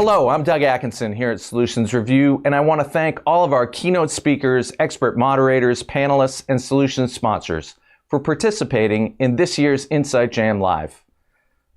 Hello, I'm Doug Atkinson here at Solutions Review, and I want to thank all of our keynote speakers, expert moderators, panelists, and solutions sponsors for participating in this year's Insight Jam Live.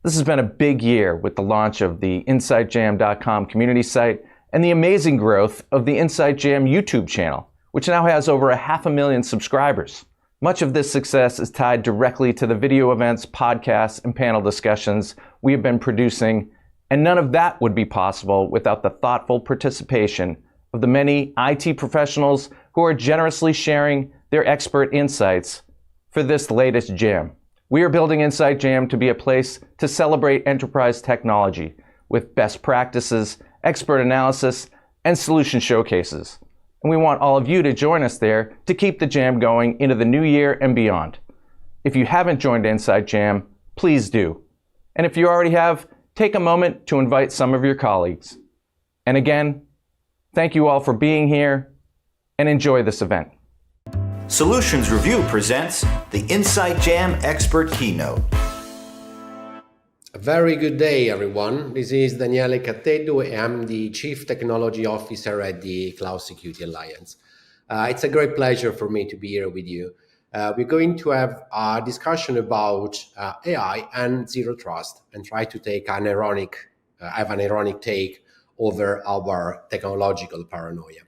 This has been a big year with the launch of the InsightJam.com community site and the amazing growth of the Insight Jam YouTube channel, which now has over 500,000 subscribers. Much of this success is tied directly to the video events, podcasts, and panel discussions we have been producing, and none of that would be possible without the thoughtful participation of the many IT professionals who are generously sharing their expert insights for this latest jam. We are building Insight Jam to be a place to celebrate enterprise technology with best practices, expert analysis, and solution showcases. And we want all of you to join us there to keep the jam going into the new year and beyond. If you haven't joined Insight Jam, please do. And if you already have, take a moment to invite some of your colleagues. And again, thank you all for being here and enjoy this event. Solutions Review presents the Insight Jam Expert Keynote. A very good day, everyone. This is Daniele Catteddu. I'm the Chief Technology Officer at the Cloud Security Alliance. It's a great pleasure for me to be here with you. We're going to have a discussion about AI and zero trust and try to take an ironic take over our technological paranoia.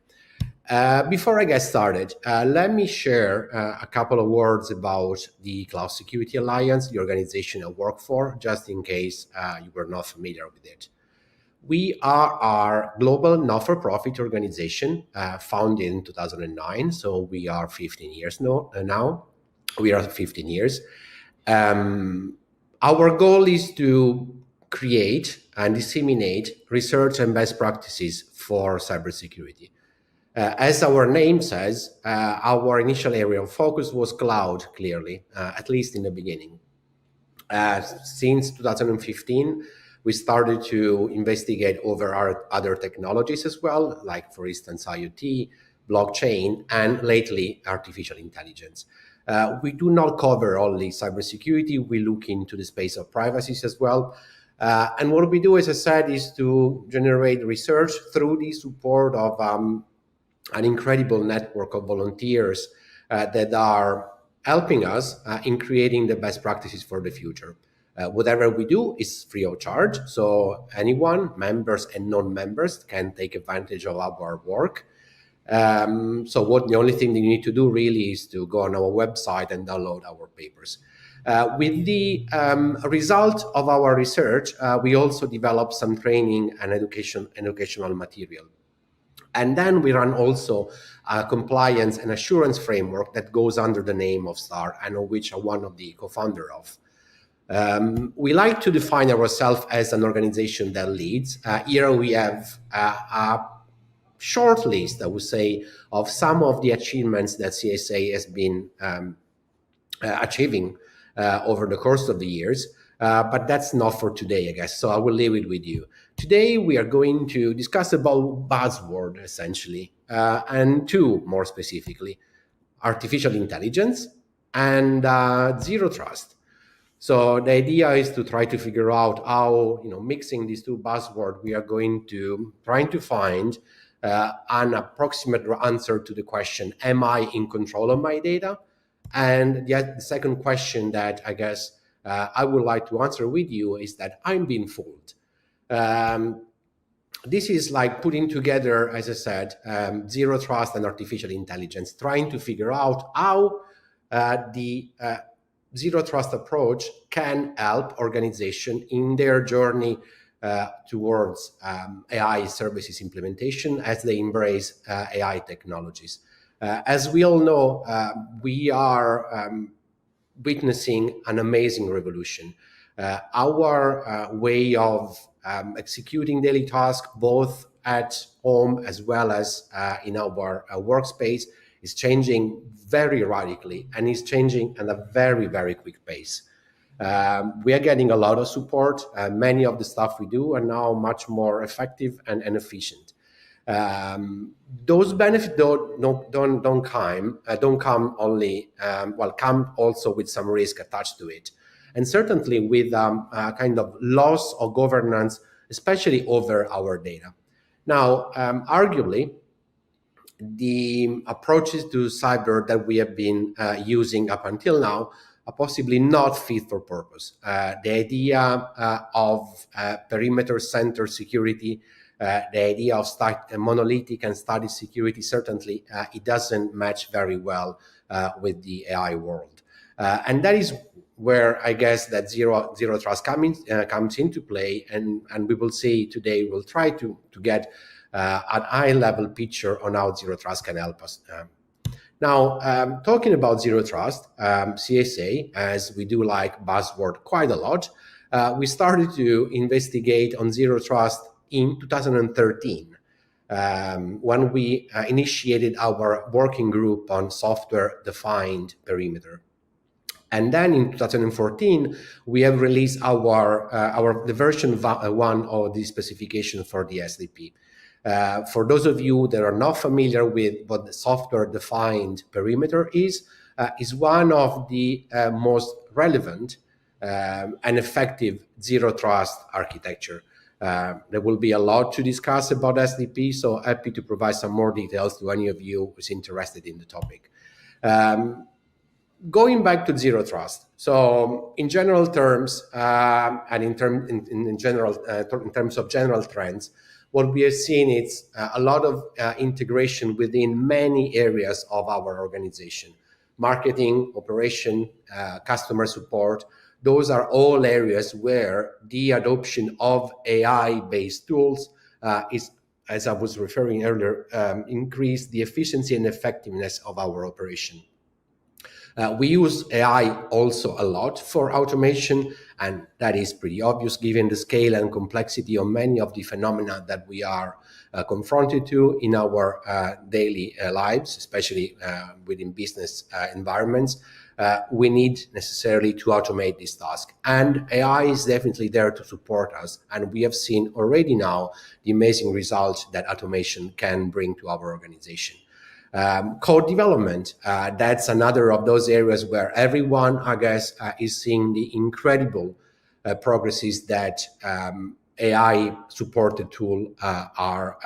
Before I get started, let me share a couple of words about the Cloud Security Alliance, the organization I work for, just in case you were not familiar with it. We are our global not-for-profit organization founded in 2009, so we are 15 years now. We are 15 years. Our goal is to create and disseminate research and best practices for cybersecurity. As our name says, our initial area of focus was cloud, clearly, at least in the beginning. Since 2015, we started to investigate over our other technologies as well, like, for instance, IoT, blockchain, and lately, artificial intelligence. We do not cover only cybersecurity. We look into the space of privacy as well. And what we do, as I said, is to generate research through the support of an incredible network of volunteers that are helping us in creating the best practices for the future. Whatever we do is free of charge, so anyone, members and non-members, can take advantage of our work. The only thing that you need to do really is to go on our website and download our papers. With the result of our research, we also develop some training and educational material. And then we run also a compliance and assurance framework that goes under the name of STAR, and of which I'm one of the co-founder of. We like to define ourselves as an organization that leads. Here we have a short list, I would say, of some of the achievements that CSA has been achieving over the course of the years. But that's not for today, I guess, so I will leave it with you. Today, we are going to discuss about buzzword, essentially, and two more specifically, artificial intelligence and zero trust. So the idea is to try to figure out how, mixing these two buzzwords, we are going to trying to find an approximate answer to the question, am I in control of my data? And the second question that I guess I would like to answer with you is that I'm being fooled. This is like putting together, as I said, zero trust and artificial intelligence, trying to figure out how the zero trust approach can help organizations in their journey towards AI services implementation as they embrace AI technologies. As we all know, we are witnessing an amazing revolution. Our way of executing daily tasks, both at home as well as in our workspace, is changing very radically and is changing at a very, very quick pace. We are getting a lot of support. Many of the stuff we do are now much more effective and efficient. Those benefits don't come only, come also with some risk attached to it. And certainly with a kind of loss of governance especially over our data. Now, arguably, the approaches to cyber that we have been using up until now are possibly not fit for purpose. The idea of perimeter-centered security, the idea of monolithic and static security, certainly it doesn't match very well with the AI world. And that is where I guess that zero trust comes into play, and we will see today, we'll try to get an high-level picture on how zero trust can help us. Now, talking about zero trust, CSA, as we do like buzzword quite a lot, we started to investigate on zero trust in 2013 when we initiated our working group on software-defined perimeter. And then in 2014, we have released the version 1 of the specification for the SDP. For those of you that are not familiar with what the software-defined perimeter is one of the most relevant and effective zero trust architecture. There will be a lot to discuss about SDP, so happy to provide some more details to any of you who's interested in the topic. Going back to zero trust. So in general terms, and in terms of general trends, what we have seen is a lot of integration within many areas of our organization. Marketing, operation, customer support, those are all areas where the adoption of AI-based tools is, as I was referring earlier, increase the efficiency and effectiveness of our operation. We use AI also a lot for automation, and that is pretty obvious given the scale and complexity of many of the phenomena that we are confronted to in our daily lives, especially within business environments. We need necessarily to automate this task, and AI is definitely there to support us, and we have seen already now the amazing results that automation can bring to our organization. Code development, that's another of those areas where everyone, I guess, is seeing the incredible progresses that AI-supported tools are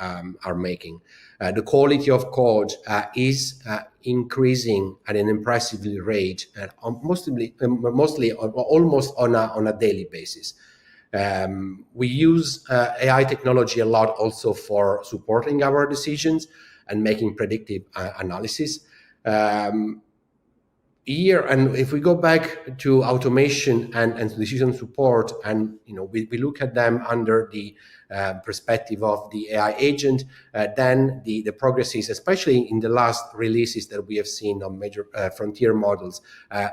making. The quality of code is increasing at an impressive rate, mostly almost on a daily basis. We use AI technology a lot also for supporting our decisions and making predictive analysis. Here, and if we go back to automation and decision support, and we look at them under the perspective of the AI agent, then the progresses, especially in the last releases that we have seen on major frontier models,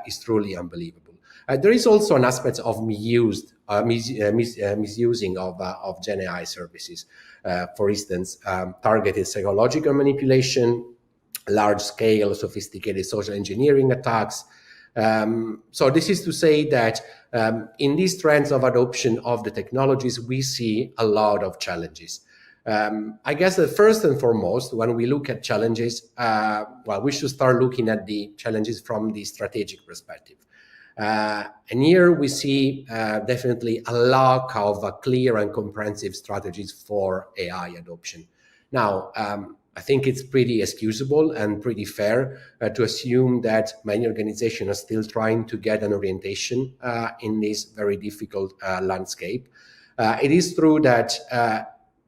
is truly unbelievable. There is also an aspect of misusing of GenAI services. For instance, targeted psychological manipulation, large-scale sophisticated social engineering attacks. So this is to say that in these trends of adoption of the technologies, we see a lot of challenges. I guess that first and foremost, when we look at challenges, we should start looking at the challenges from the strategic perspective. And here we see definitely a lack of clear and comprehensive strategies for AI adoption. Now, I think it's pretty excusable and pretty fair to assume that many organizations are still trying to get an orientation in this very difficult landscape. It is true that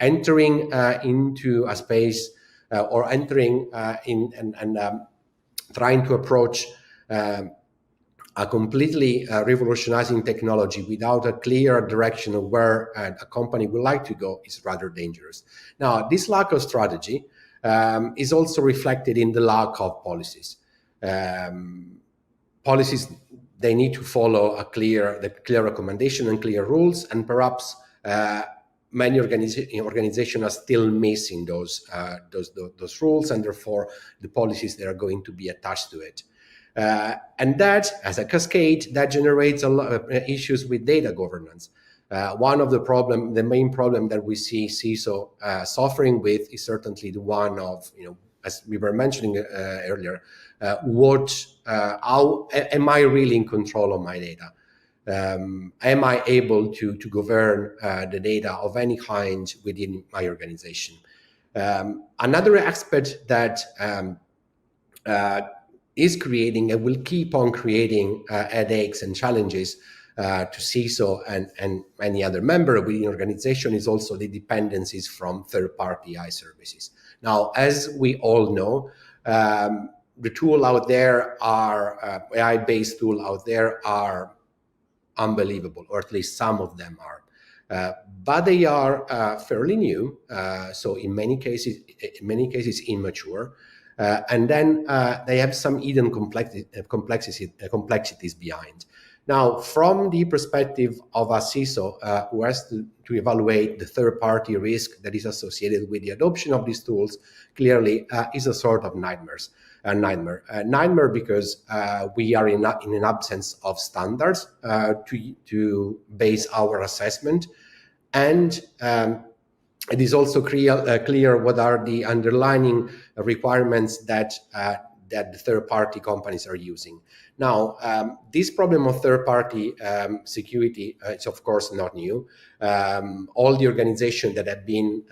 entering into a space or entering in and trying to approach a completely revolutionizing technology without a clear direction of where a company would like to go is rather dangerous. Now, this lack of strategy is also reflected in the lack of policies. Policies, they need to follow the clear recommendation and clear rules, and perhaps many organizations are still missing those rules, and therefore the policies that are going to be attached to it. And that, as a cascade, that generates a lot of issues with data governance. One of the main problem that we see CISO suffering with is certainly the one of, as we were mentioning earlier, how am I really in control of my data? Am I able to govern the data of any kind within my organization? Another aspect that is creating and will keep on creating headaches and challenges to CISO and any other member within the organization is also the dependencies from third-party AI services. Now, as we all know, the tool out there are AI-based tool out there are unbelievable, or at least some of them are. But they are fairly new, so in many cases immature, and then they have some hidden complexities behind. Now, from the perspective of a CISO who has to evaluate the third-party risk that is associated with the adoption of these tools, clearly is a sort of nightmare because we are in an absence of standards to base our assessment, and it is also clear what are the underlying requirements that the third-party companies are using. Now, this problem of third-party security is of course not new. All the organizations that have been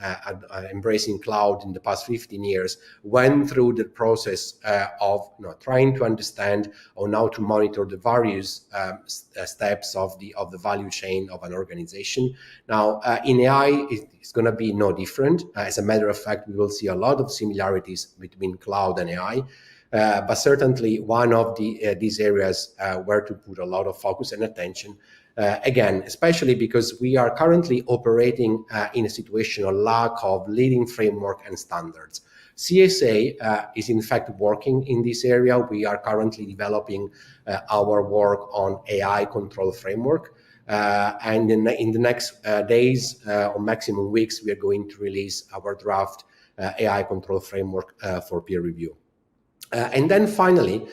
embracing cloud in the past 15 years went through the process of trying to understand on how to monitor the various steps of the value chain of an organization. Now, in AI, it's going to be no different. As a matter of fact, we will see a lot of similarities between cloud and AI. But certainly one of these areas where to put a lot of focus and attention, again, especially because we are currently operating in a situation of lack of leading framework and standards. CSA is in fact working in this area. We are currently developing our work on AI control framework. And in the next days or maximum weeks, we are going to release our draft AI control framework for peer review. And then finally,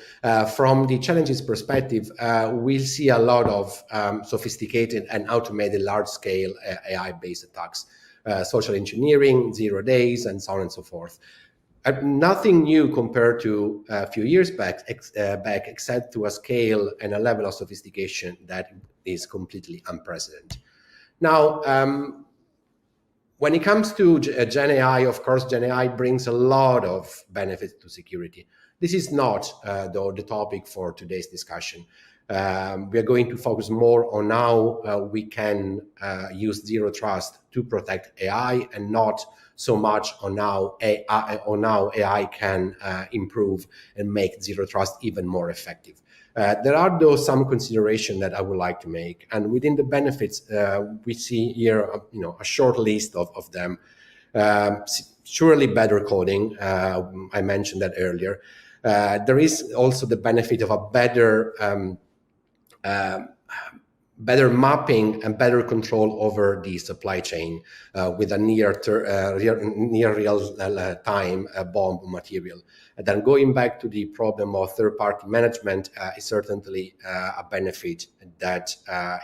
from the challenges perspective, we'll see a lot of sophisticated and automated large-scale AI-based attacks, social engineering, 0 days, and so on and so forth. Nothing new compared to a few years back, except to a scale and a level of sophistication that is completely unprecedented. Now, when it comes to GenAI, of course, GenAI brings a lot of benefits to security. This is not, though, the topic for today's discussion. We are going to focus more on how we can use zero trust to protect AI, and not so much on how AI can improve and make zero trust even more effective. There are, though, some consideration that I would like to make, and within the benefits, we see here, a short list of them. Surely better coding. I mentioned that earlier. There is also the benefit of a better mapping and better control over the supply chain with a near real time bomb material. And then going back to the problem of third-party management is certainly a benefit that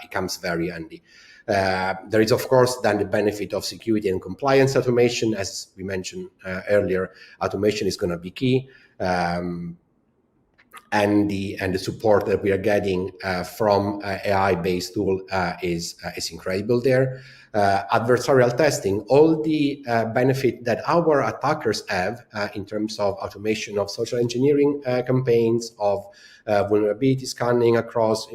it comes very handy. There is, of course, then the benefit of security and compliance automation. As we mentioned earlier, automation is going to be key. And the support that we are getting from AI-based tool is incredible there. Adversarial testing, all the benefit that our attackers have in terms of automation of social engineering campaigns, of vulnerability scanning across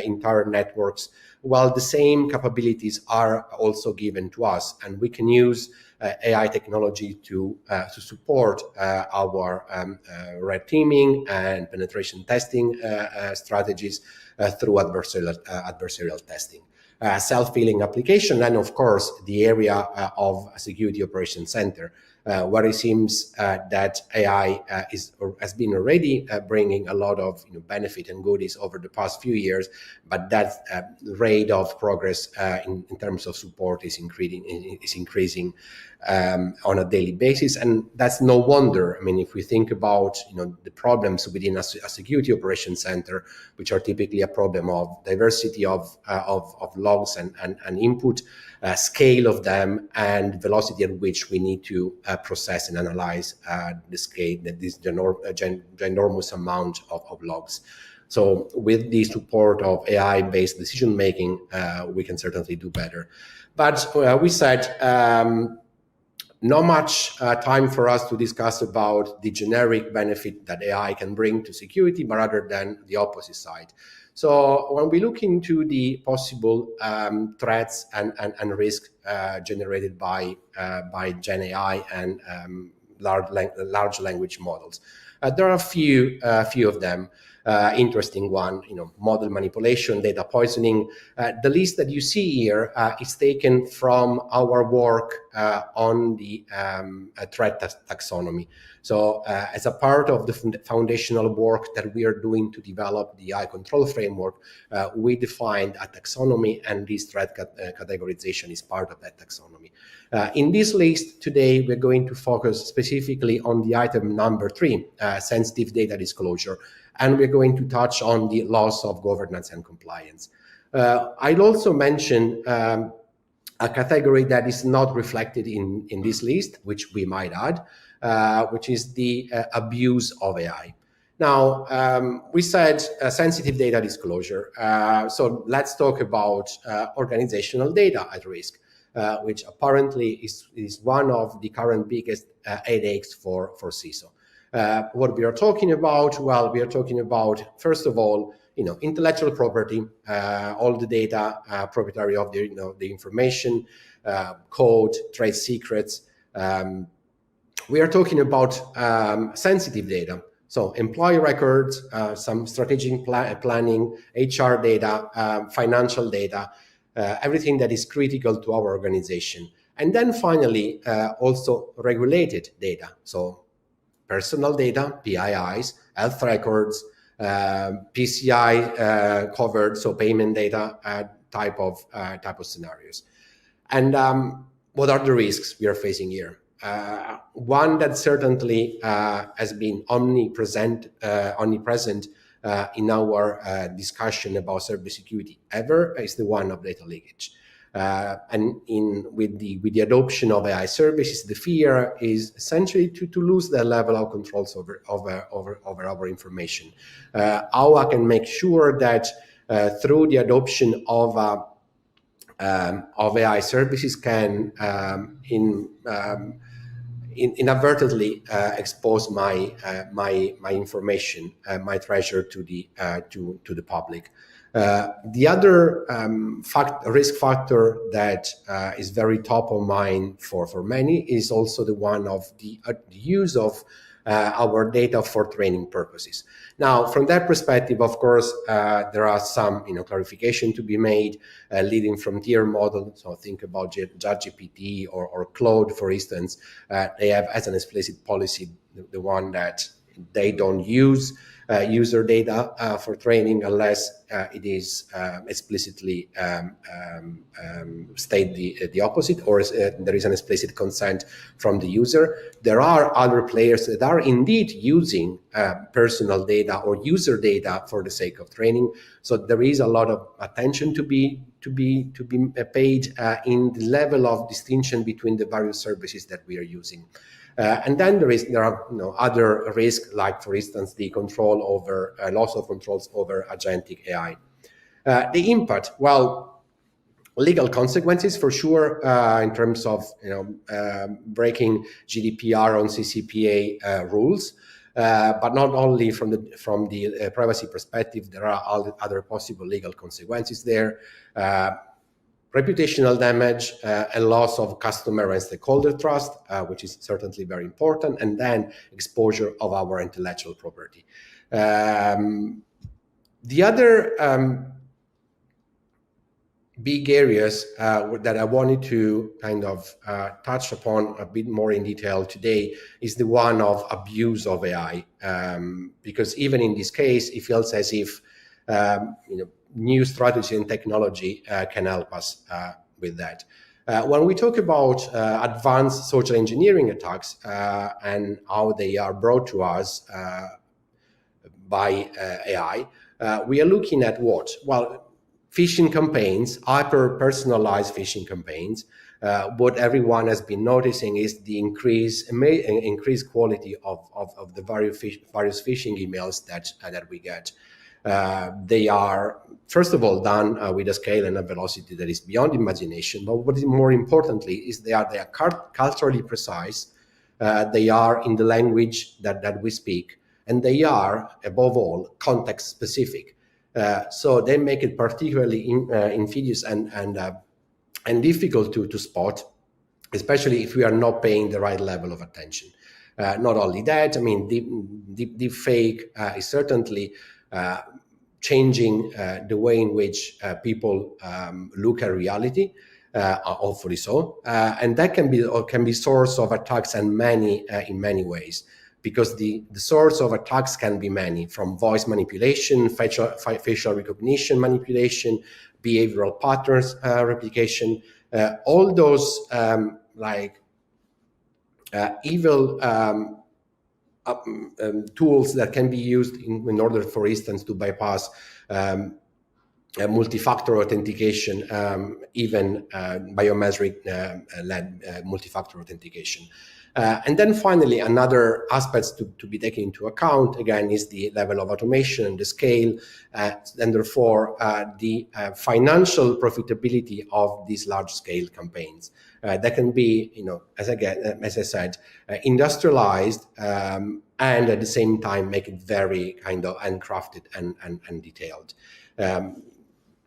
entire networks, while the same capabilities are also given to us, and we can use AI technology to support our red teaming and penetration testing strategies through adversarial testing. Self-healing application, and of course the area of security operations center, where it seems that AI has been already bringing a lot of benefit and goodies over the past few years, but that rate of progress in terms of support is increasing on a daily basis, and that's no wonder. I mean, if we think about the problems within a security operations center, which are typically a problem of diversity of logs and input, scale of them, and velocity at which we need to process and analyze this ginormous amount of logs. So with the support of AI-based decision making, we can certainly do better. But we said not much time for us to discuss about the generic benefit that AI can bring to security, but rather than the opposite side. So when we look into the possible threats and risk generated by GenAI and large language models, there are a few of them. Interesting one, model manipulation, data poisoning. The list that you see here is taken from our work on the threat taxonomy. So as a part of the foundational work that we are doing to develop the AI control framework, we defined a taxonomy, and this threat categorization is part of that taxonomy. In this list today, we're going to focus specifically on the item number 3, sensitive data disclosure, and we're going to touch on the loss of governance and compliance. I'd also mention a category that is not reflected in this list, which we might add, which is the abuse of AI. Now, we said sensitive data disclosure. So let's talk about organizational data at risk, which apparently is one of the current biggest headaches for CISO. What we are talking about? Well, we are talking about, first of all, intellectual property, all the data, proprietary of the information, code, trade secrets. We are talking about sensitive data. So employee records, some strategic planning, HR data, financial data, everything that is critical to our organization. And then finally, also regulated data. So personal data, PIIs, health records, PCI covered, so payment data type of scenarios. And what are the risks we are facing here? One that certainly has been omnipresent in our discussion about cybersecurity ever is the one of data leakage. And with the adoption of AI services, the fear is essentially to lose the level of controls over our information. How I can make sure that through the adoption of AI services can inadvertently expose my information, my treasure to the public. The other risk factor that is very top of mind for many is also the one of the use of our data for training purposes. Now, from that perspective, of course, there are some clarification to be made. Leading frontier model, so think about ChatGPT or Claude, for instance. They have as an explicit policy the one that they don't use user data for training unless it is explicitly state the opposite, or there is an explicit consent from the user. There are other players that are indeed using personal data or user data for the sake of training. So there is a lot of attention to be paid in the level of distinction between the various services that we are using. And then there are other risks, like for instance the control over loss of controls over agentic AI. The impact, well, legal consequences for sure in terms of breaking GDPR on CCPA rules, but not only from the privacy perspective. There are other possible legal consequences there. Reputational damage and loss of customer and stakeholder trust, which is certainly very important, and then exposure of our intellectual property. The other big areas that I wanted to kind of touch upon a bit more in detail today is the one of abuse of AI, because even in this case, it feels as if new strategy and technology can help us with that. When we talk about advanced social engineering attacks and how they are brought to us by AI, we are looking at what? Well, phishing campaigns, hyper-personalized phishing campaigns. What everyone has been noticing is the increased quality of the various phishing emails that we get. They are, first of all, done with a scale and a velocity that is beyond imagination. But what is more importantly is they are culturally precise. They are in the language that we speak, and they are, above all, context specific. So they make it particularly insidious and difficult to spot, especially if we are not paying the right level of attention. Not only that, I mean, deep fake is certainly changing the way in which people look at reality, hopefully so, and that can be source of attacks and in many ways, because the source of attacks can be many, from voice manipulation, facial recognition manipulation, behavioral patterns replication, all those evil tools that can be used in order, for instance, to bypass multi-factor authentication, even biometric-led multi-factor authentication. And then finally, another aspect to be taken into account, again, is the level of automation, the scale, and therefore the financial profitability of these large-scale campaigns. That can be, as I said, industrialized, and at the same time make it very kind of handcrafted and detailed.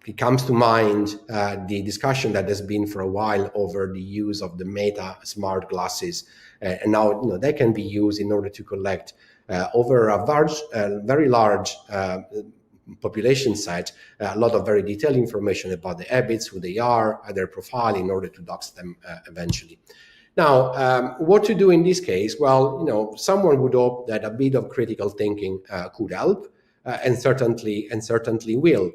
It comes to mind the discussion that has been for a while over the use of the Meta smart glasses, and now they can be used in order to collect over a very large population set, a lot of very detailed information about the habits, who they are, their profile, in order to dox them eventually. Now, what to do in this case? Well, someone would hope that a bit of critical thinking could help, and certainly will.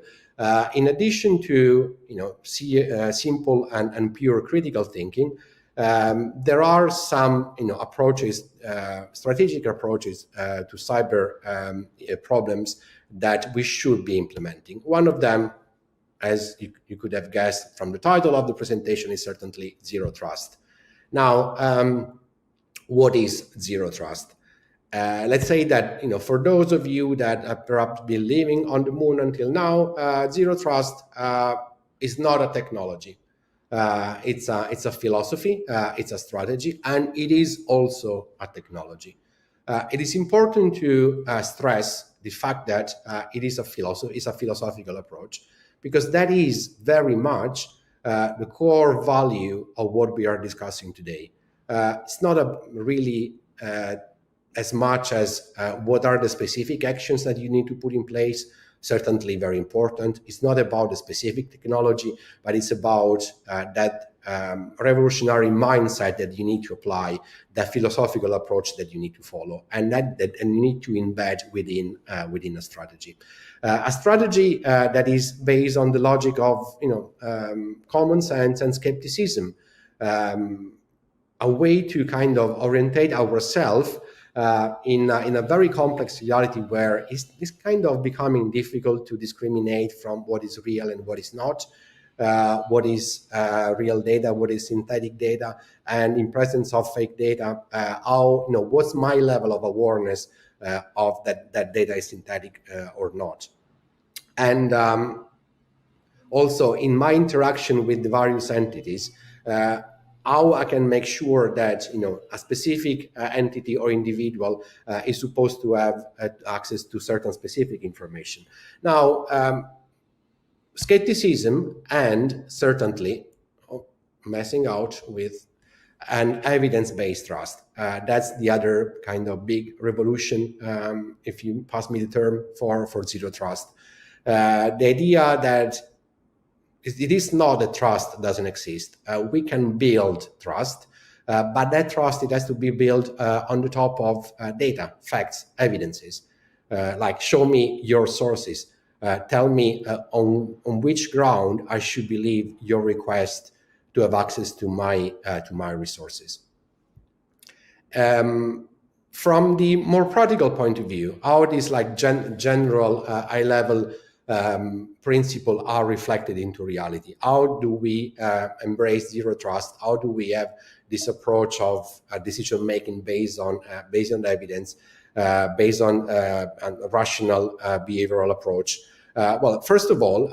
In addition to simple and pure critical thinking, there are some approaches, strategic approaches to cyber problems that we should be implementing. One of them, as you could have guessed from the title of the presentation, is certainly zero trust. Now, what is zero trust? Let's say that for those of you that have perhaps been living on the moon until now, zero trust is not a technology. It's a philosophy, it's a strategy, and it is also a technology. It is important to stress the fact that it is it's a philosophical approach, because that is very much the core value of what we are discussing today. It's not really as much as what are the specific actions that you need to put in place. Certainly very important. It's not about the specific technology, but it's about that revolutionary mindset that you need to apply, that philosophical approach that you need to follow, and and you need to embed within a strategy. A strategy that is based on the logic of common sense and skepticism, a way to kind of orientate ourselves in a very complex reality where it's kind of becoming difficult to discriminate from what is real and what is not, what is real data, what is synthetic data, and in presence of fake data, what's my level of awareness of that data is synthetic or not. And also in my interaction with the various entities, how I can make sure that a specific entity or individual is supposed to have access to certain specific information. Now, skepticism and certainly messing out with an evidence-based trust. That's the other kind of big revolution, if you pass me the term, for zero trust. The idea that it is not that trust doesn't exist. We can build trust, but that trust, it has to be built on the top of data, facts, evidences. Like, show me your sources. Tell me on which ground I should believe your request to have access to my resources. From the more practical point of view, how these general high-level principles are reflected into reality. How do we embrace zero trust? How do we have this approach of decision making based on evidence? based on a rational behavioral approach. Well, first of all,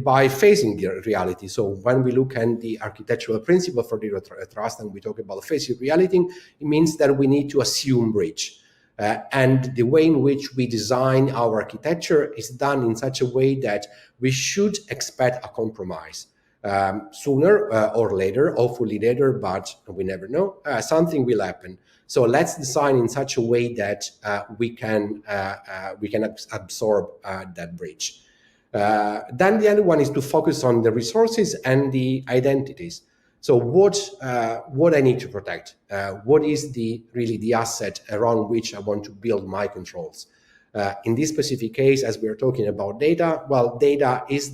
by facing the reality. So when we look at the architectural principle for zero trust and we talk about facing reality, it means that we need to assume breach. And the way in which we design our architecture is done in such a way that we should expect a compromise. Sooner or later, hopefully later, but we never know, something will happen. So let's design in such a way that we can absorb that breach. Then the other one is to focus on the resources and the identities. So what I need to protect? What is really the asset around which I want to build my controls? In this specific case, as we are talking about data, well, data is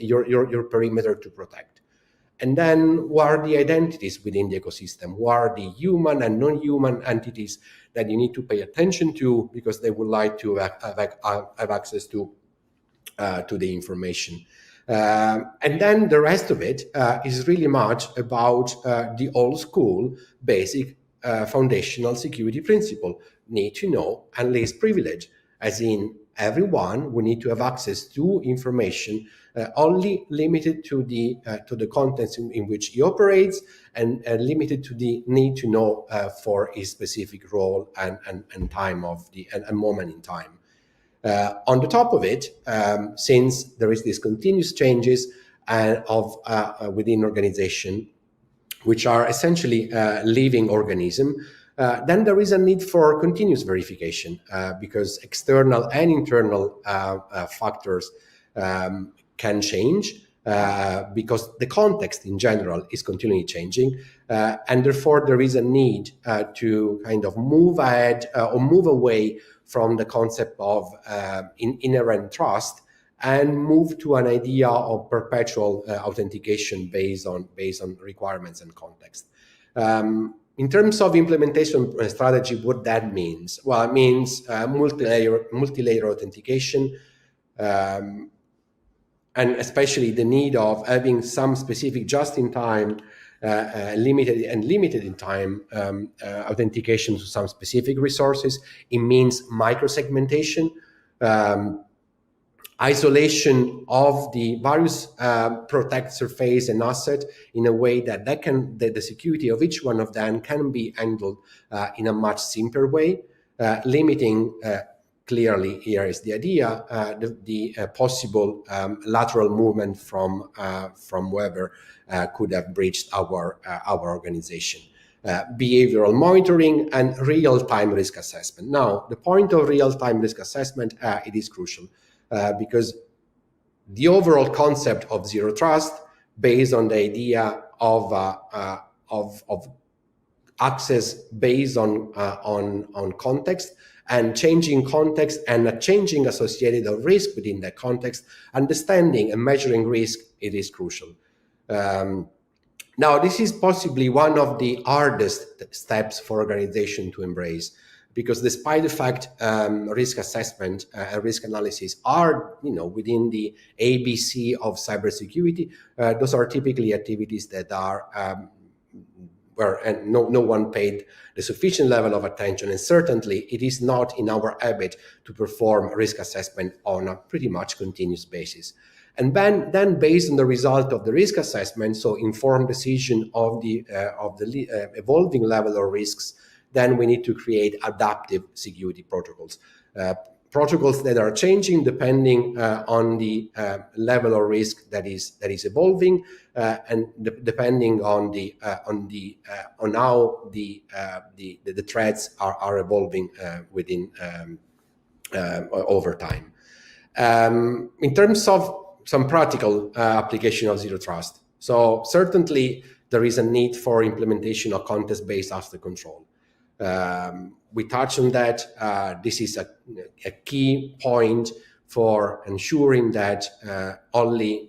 your perimeter to protect. And then what are the identities within the ecosystem? What are the human and non-human entities that you need to pay attention to because they would like to have access to the information? And then the rest of it is really much about the old school basic foundational security principle: need to know and least privilege, as in everyone will need to have access to information only limited to the contents in which he operates, and limited to the need to know for his specific role and time of and moment in time. On the top of it, since there is this continuous changes of within organization, which are essentially living organism, then there is a need for continuous verification because external and internal factors can change because the context in general is continually changing, and therefore there is a need to kind of move ahead or move away from the concept of inherent trust and move to an idea of perpetual authentication based on requirements and context. In terms of implementation strategy, what that means? Well, it means multi-layer authentication, and especially the need of having some specific just-in-time, limited in time authentication to some specific resources. It means micro-segmentation, isolation of the various protect surface and asset in a way that the security of each one of them can be handled in a much simpler way, limiting clearly here is the idea, the possible lateral movement from whoever could have breached our organization. Behavioral monitoring and real-time risk assessment. Now, the point of real-time risk assessment, it is crucial because the overall concept of zero trust, based on the idea of access based on context, and changing context and a changing associated risk within that context, understanding and measuring risk, it is crucial. Now, this is possibly one of the hardest steps for organization to embrace, because despite the fact risk assessment and risk analysis are within the ABC of cybersecurity, those are typically activities that are where no one paid the sufficient level of attention, and certainly it is not in our habit to perform risk assessment on a pretty much continuous basis. And then based on the result of the risk assessment, so informed decision of the evolving level of risks, then we need to create adaptive security protocols. Protocols that are changing depending on the level of risk that is evolving, and depending on how the threats are evolving within over time. In terms of some practical application of zero trust, so certainly there is a need for implementation of context-based after control. We touched on that. This is a key point for ensuring that only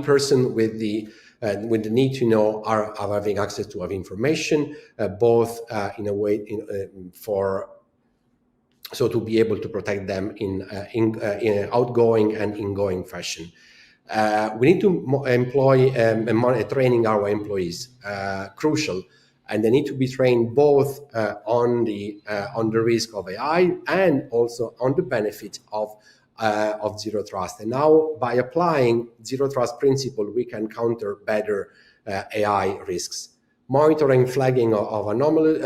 person with the need to know are having access to information, both in a way so to be able to protect them in outgoing and ingoing fashion. We need to employ training our employees, crucial, and they need to be trained both on the risk of AI and also on the benefit of zero trust. And now, by applying zero trust principle, we can counter better AI risks. Monitoring, flagging of anomalies,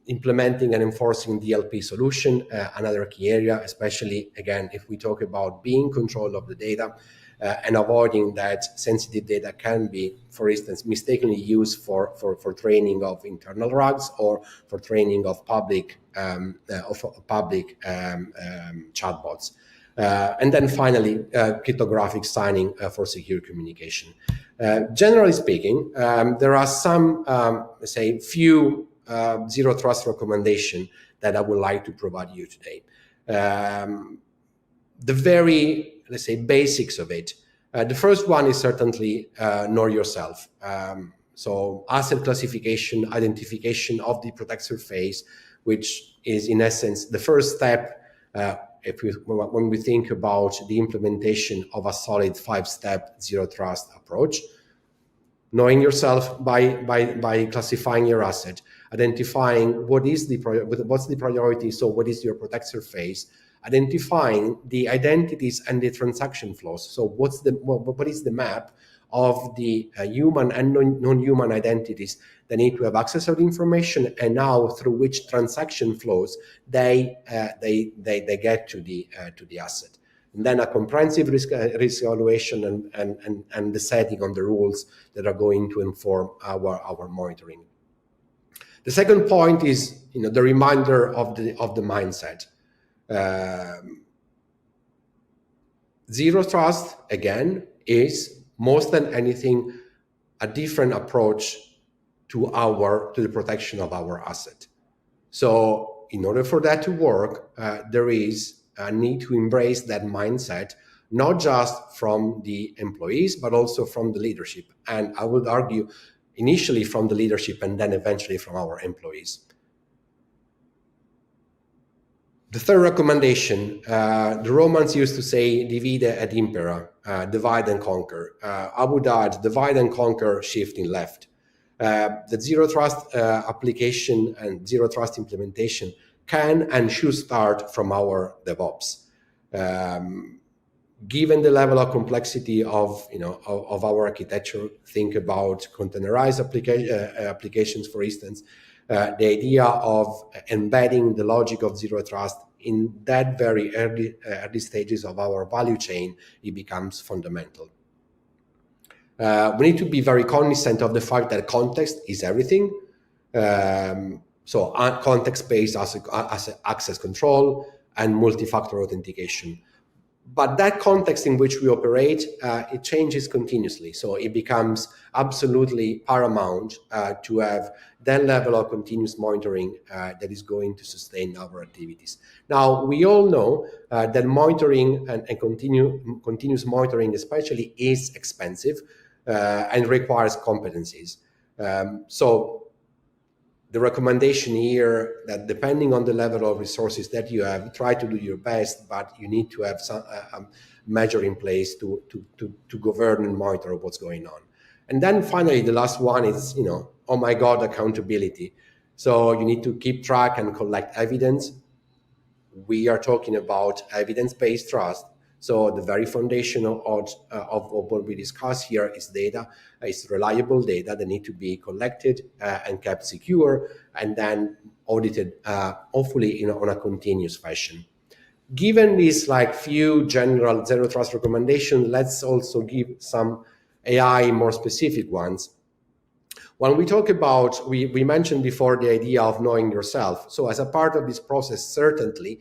implementing and enforcing DLP solution, another key area, especially, again, if we talk about being in control of the data and avoiding that sensitive data can be, for instance, mistakenly used for training of internal RAGs or for training of public chatbots. And then finally, cryptographic signing for secure communication. Generally speaking, there are some, let's say, few zero trust recommendation that I would like to provide you today. The very, let's say, basics of it. The first one is certainly know yourself. So asset classification, identification of the protect surface, which is in essence the first step when we think about the implementation of a solid 5-step zero trust approach. Knowing yourself by classifying your asset, identifying what's the priority, so what is your protect surface, identifying the identities and the transaction flows. So what is the map of the human and non-human identities that need to have access to the information, and now through which transaction flows they get to the asset. And then a comprehensive risk evaluation and the setting on the rules that are going to inform our monitoring. The second point is the reminder of the mindset. Zero trust, again, is most than anything a different approach to the protection of our asset. So in order for that to work, there is a need to embrace that mindset, not just from the employees, but also from the leadership. And I would argue initially from the leadership and then eventually from our employees. The third recommendation, the Romans used to say, divide et impera, divide and conquer. I would add, divide and conquer, shifting left. The zero trust application and zero trust implementation can and should start from our DevOps. Given the level of complexity of our architecture, think about containerized applications, for instance. The idea of embedding the logic of zero trust in that very early stages of our value chain, it becomes fundamental. We need to be very cognizant of the fact that context is everything. So context-based access control and multi-factor authentication. But that context in which we operate, it changes continuously. So it becomes absolutely paramount to have that level of continuous monitoring that is going to sustain our activities. Now, we all know that monitoring and continuous monitoring especially is expensive and requires competencies. So the recommendation here that depending on the level of resources that you have, try to do your best, but you need to have some measure in place to govern and monitor what's going on. And then finally, the last one is, oh my God, accountability. So you need to keep track and collect evidence. We are talking about evidence-based trust. So the very foundation of what we discuss here is data. It's reliable data that need to be collected and kept secure, and then audited, hopefully, on a continuous fashion. Given these few general zero trust recommendations, let's also give some AI more specific ones. When we talk about, we mentioned before the idea of knowing yourself. So as a part of this process, certainly,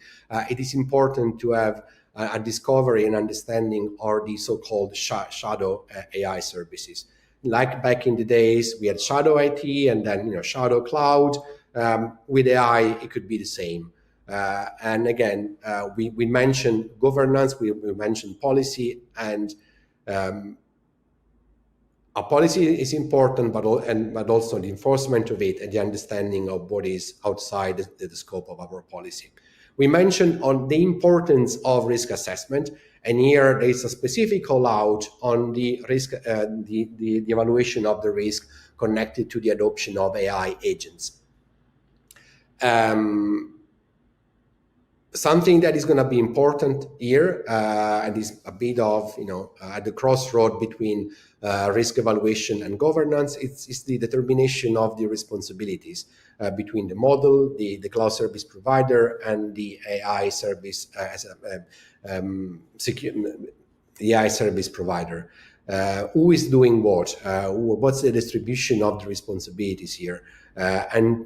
it is important to have a discovery and understanding of the so-called shadow AI services. Like back in the days, we had shadow IT and then shadow cloud. With AI, it could be the same. And again, we mentioned governance, we mentioned policy, and a policy is important, but also the enforcement of it and the understanding of what is outside the scope of our policy. We mentioned on the importance of risk assessment, And here there is a specific call out on the risk, the evaluation of the risk connected to the adoption of AI agents. Something that is going to be important here, and is a bit of, at the crossroad between risk evaluation and governance, it's the determination of the responsibilities between the model, the cloud service provider, and the AI service the AI service provider. Who is doing what? What's the distribution of the responsibilities here, and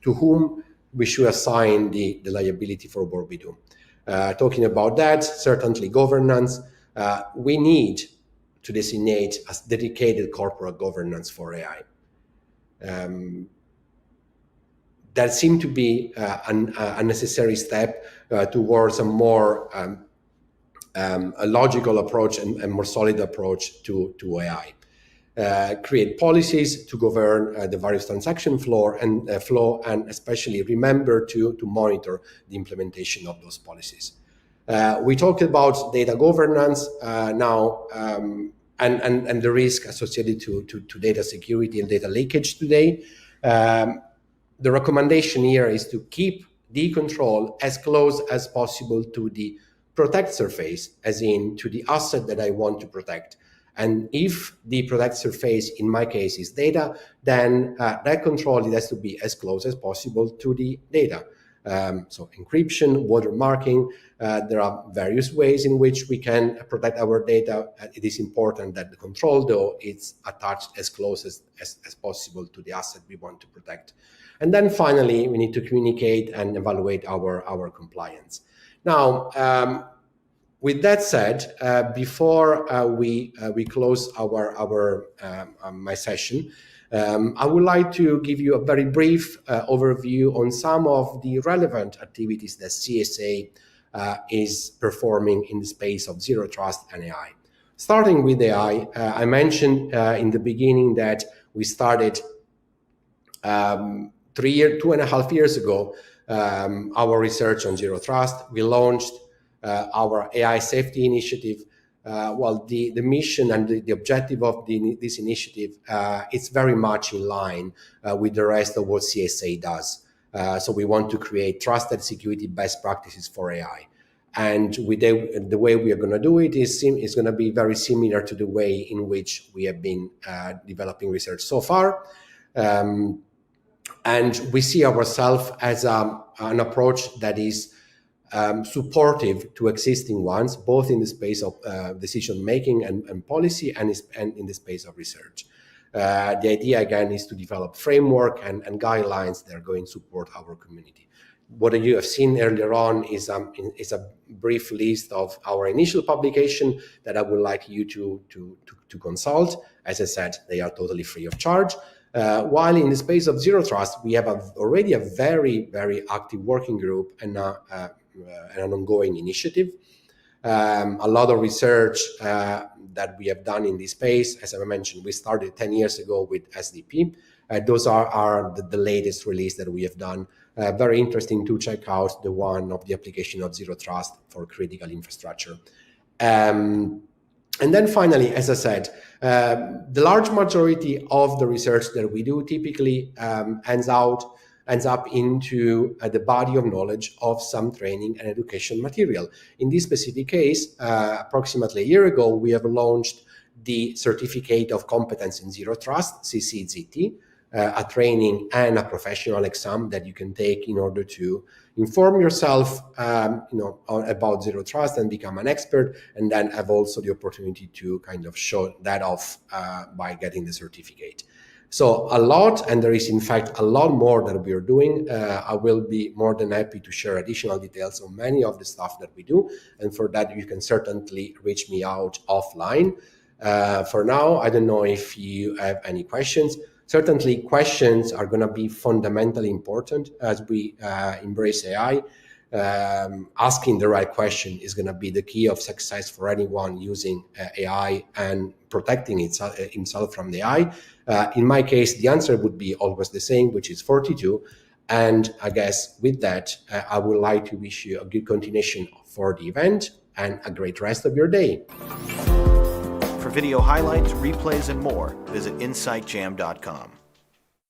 to whom we should assign the liability for what we do. Talking about that, certainly governance, we need to designate a dedicated corporate governance for AI. That seemed to be a necessary step towards a more a logical approach and more solid approach to AI. Create policies to govern the various transaction flow, and especially remember to monitor the implementation of those policies. We talked about data governance now, and the risk associated to data security and data leakage today. The recommendation here is to keep the control as close as possible to the protect surface, as in to the asset that I want to protect. And if the protect surface, in my case, is data, then that control, it has to be as close as possible to the data. So encryption, watermarking, there are various ways in which we can protect our data. It is important that the control, though, is attached as close as possible to the asset we want to protect. And then finally, we need to communicate and evaluate our compliance. Now, with that said, before we close my session, I would like to give you a very brief overview on some of the relevant activities that CSA is performing in the space of zero trust and AI. Starting with AI, I mentioned in the beginning that we started 2.5 years ago our research on zero trust. We launched our AI safety initiative. The mission and the objective of this initiative, it's very much in line with the rest of what CSA does. So we want to create trusted security best practices for AI. And the way we are going to do it is going to be very similar to the way in which we have been developing research so far. And we see ourselves as an approach that is supportive to existing ones, both in the space of decision-making and policy, and in the space of research. The idea, again, is to develop framework and guidelines that are going to support our community. What you have seen earlier on is a brief list of our initial publication that I would like you to consult. As I said, they are totally free of charge. While in the space of zero trust, we have already a very, very active working group and an ongoing initiative. A lot of research that we have done in this space. As I mentioned, we started 10 years ago with SDP. Those are the latest release that we have done. Very interesting to check out the one of the application of zero trust for critical infrastructure. And then finally, as I said, the large majority of the research that we do typically ends up into the body of knowledge of some training and education material. In this specific case, approximately a year ago, we have launched the Certificate of Competence in Zero Trust, CCZT, a training and a professional exam that you can take in order to inform yourself about zero trust and become an expert, and then have also the opportunity to kind of show that off by getting the certificate. So a lot, and there is in fact a lot more that we are doing. I will be more than happy to share additional details on many of the stuff that we do, and for that you can certainly reach me out offline. For now, I don't know if you have any questions. Certainly questions are going to be fundamentally important as we embrace AI. Asking the right question is going to be the key of success for anyone using AI and protecting himself from the AI. In my case, the answer would be always the same, which is 42. And I guess with that, I would like to wish you a good continuation for the event and a great rest of your day. For video highlights, replays, and more, visit insightjam.com.